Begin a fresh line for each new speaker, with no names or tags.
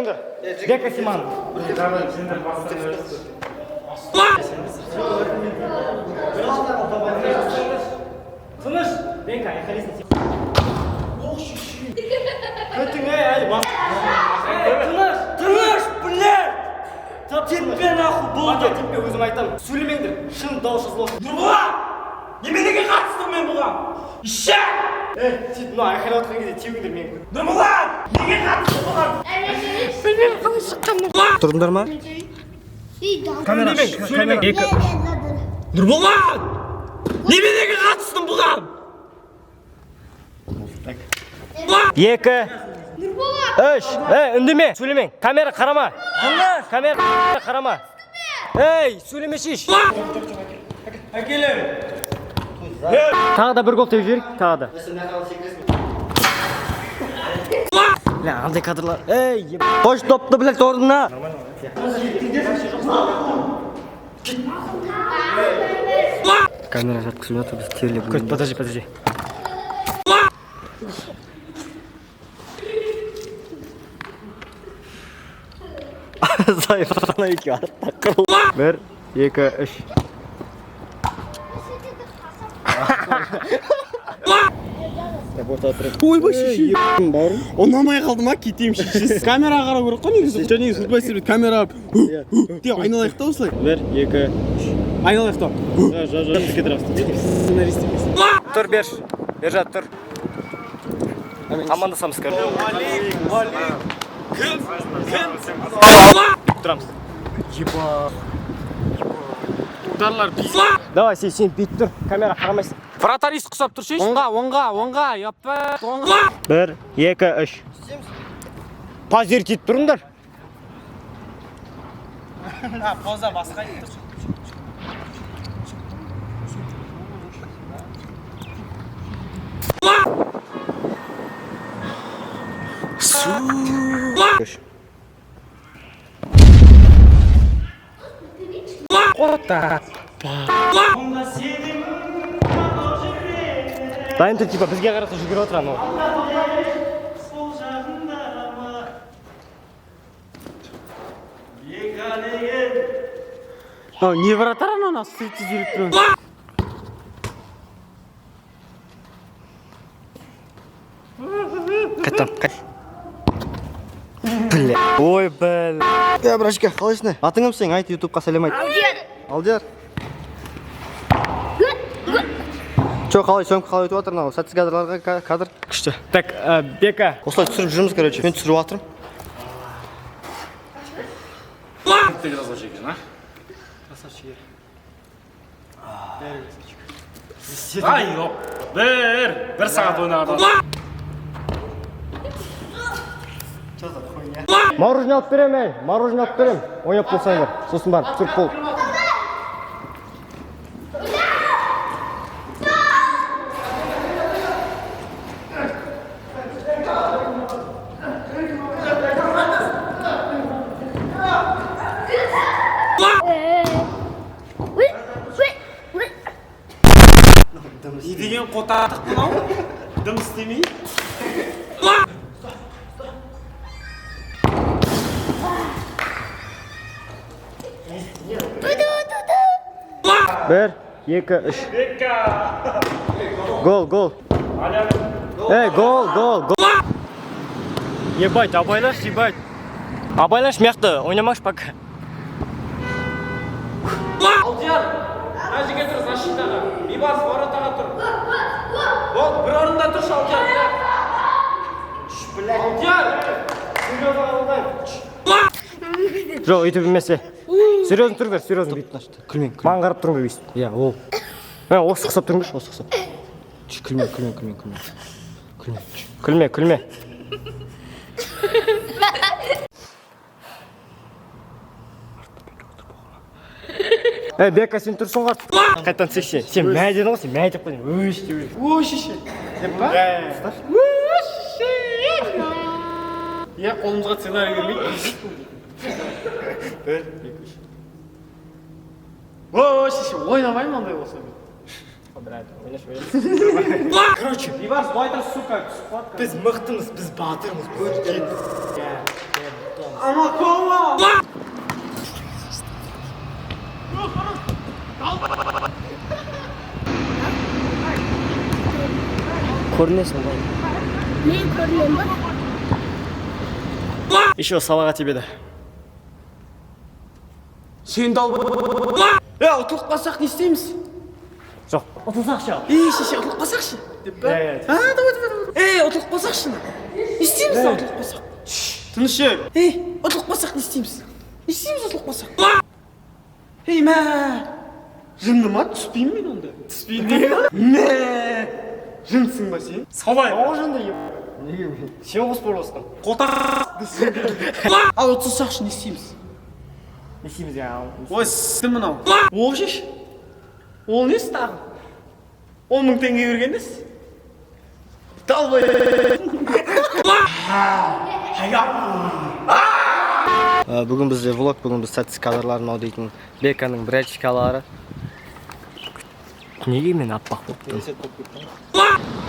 тұрыңдар. Бека Симан. Тыныш. Бека, айқайлайсың. Көтің, әлі бас. Тыныш, блядь! Теппе нахуй болды. Теппе өзім айтамын. Сөйлемеңдер. Шын дауыс жазылсын.
Нұрболат! Неменеге қатыстым мен бұған? Іші!
Сен мына айқайлап отқан кезде теуіңдер мен.
Нұрболат! Неге қатыстым бұған?
Білмеймін қалай шыққанын.
Тұрдыңдар ма? Камера.
Нұрболат! Неменеге қатыстым бұған?
2 3 үндеме, сөйлемең. Камера қарама. Камера қарама. Ей, сөйлеме шеш.
Әкелем.
Тағы да бір гол теуіп жіберейік, тағы да. Ля, андай кадрлар. Ей, қош топты, блядь, орнына. Камера жатқызып жатыр, біз терлеп. Көрт, подожди. Зайыфана екеу артта қырыл. 1 2 3.
Ойбай шеше. Ұнамай қалды ма кетейім шешесі. Камераға қарау керек қой негізі. Және сұлтпай сөйлейді камера деп айналайық та осылай.
1 2 3.
Айналайық та. Сценарист емес.
Тұр, бер жат, тұр. Амандасамыз кәр. Кім? Тұрамыз.
Ударлар біз.
Давай, сен бейт тұр. Камера қарамайсың.
Вратарист құсап тұр шеш.
Оңға, яппа.
1 2 3. Позер тейіп тұрыңдар.
Поза басқа етті.
Дайын тұр, типа, бізге қарата жүгіріп отыр анау.
Не вратар анау сөйтіп жүріп тұрың.
Қайттан. Бля. Ой, бля. Брашка, қалайсың? Атың кім сен? Айт, ютубқа сәлем айт. Алдияр. Чо, қалай, сөмкі қалай өтіп отыр, сәтсіз кадрларға кадр. Күшті. Так, Бека. Осылай түсіріп жүрміз, короче. Мен түсіріп атырым.
Ты красавчик, а?
Красавчик.
Ай, yok. Bir saat oynadım.
Мороженое алып берем, ойнап болсаңдар. Сосын барып түсіріп бол.
Не деген қотатық мынау? Дым істемей.
Bir, 2 3. Гол. Гол. Ебать, абайлаш, ебать. Абайлаш мияқты, ойнамаш пока.
Алдияр, мына жігер тұр защитаға. Бейбарыс воротаға тұр. Бол, бір орында тұршы Алдияр. Алдияр!
Жоқ, өйтіп емесе. Серьезно тұрыңдар, серьезно бүйтіп. Күлмең. Маған қарап тұрыңдар өйстіп. Я, ол. Осы қысап тұрыңдаршы, осы қысап. Күлме. Бека, сен тұрсың ғой. Қайттан сексен. Сен мәй дедің ғой, сен мәй деп қойдың.
Шеше. Деп па? Я қолымызға сценарий келмейді. Шеше, ойнамаймын ондай болса мен.
Короче, Бейбарыс, байта, сука, біз мықтымыз, біз батырмыз,
Ama kova.
Көрінесің ғой.
Ne görüyorum bak.
Еще сабақ тебе да.
Sen dal. Ұтылып қалсақ не істейміз?
Жоқ, ұтылсақшы.
Шеше, ұтылып қалсақшы. Деп па?
Иә.
Давай. Ұтылып қалсақшы. Не істейміз ұтылып қалсақ? Тыныш жер. Ұтылып қалсақ не істейміз? Не істейміз ұтылып қалсақ? Мә. Жынды ма? Түспеймін мен онда. Түспеймін деген? Мә. Жынсың ба сен?
Солай. О, жынды еп. Неге? Сен қос болып осқан.
Ал ұтылсақшы не істейміз?
Не істейміз я?
Ой, сізді мынау. Ол шеш. Ол несі тағы? 10 мың теңге берген несі? Далбай.
Бүгін бізде влог, бүгін біз сәтсіз кадрларын аудитін Беканың бірәчі калары. Неге мен аппақ болып тұрмын?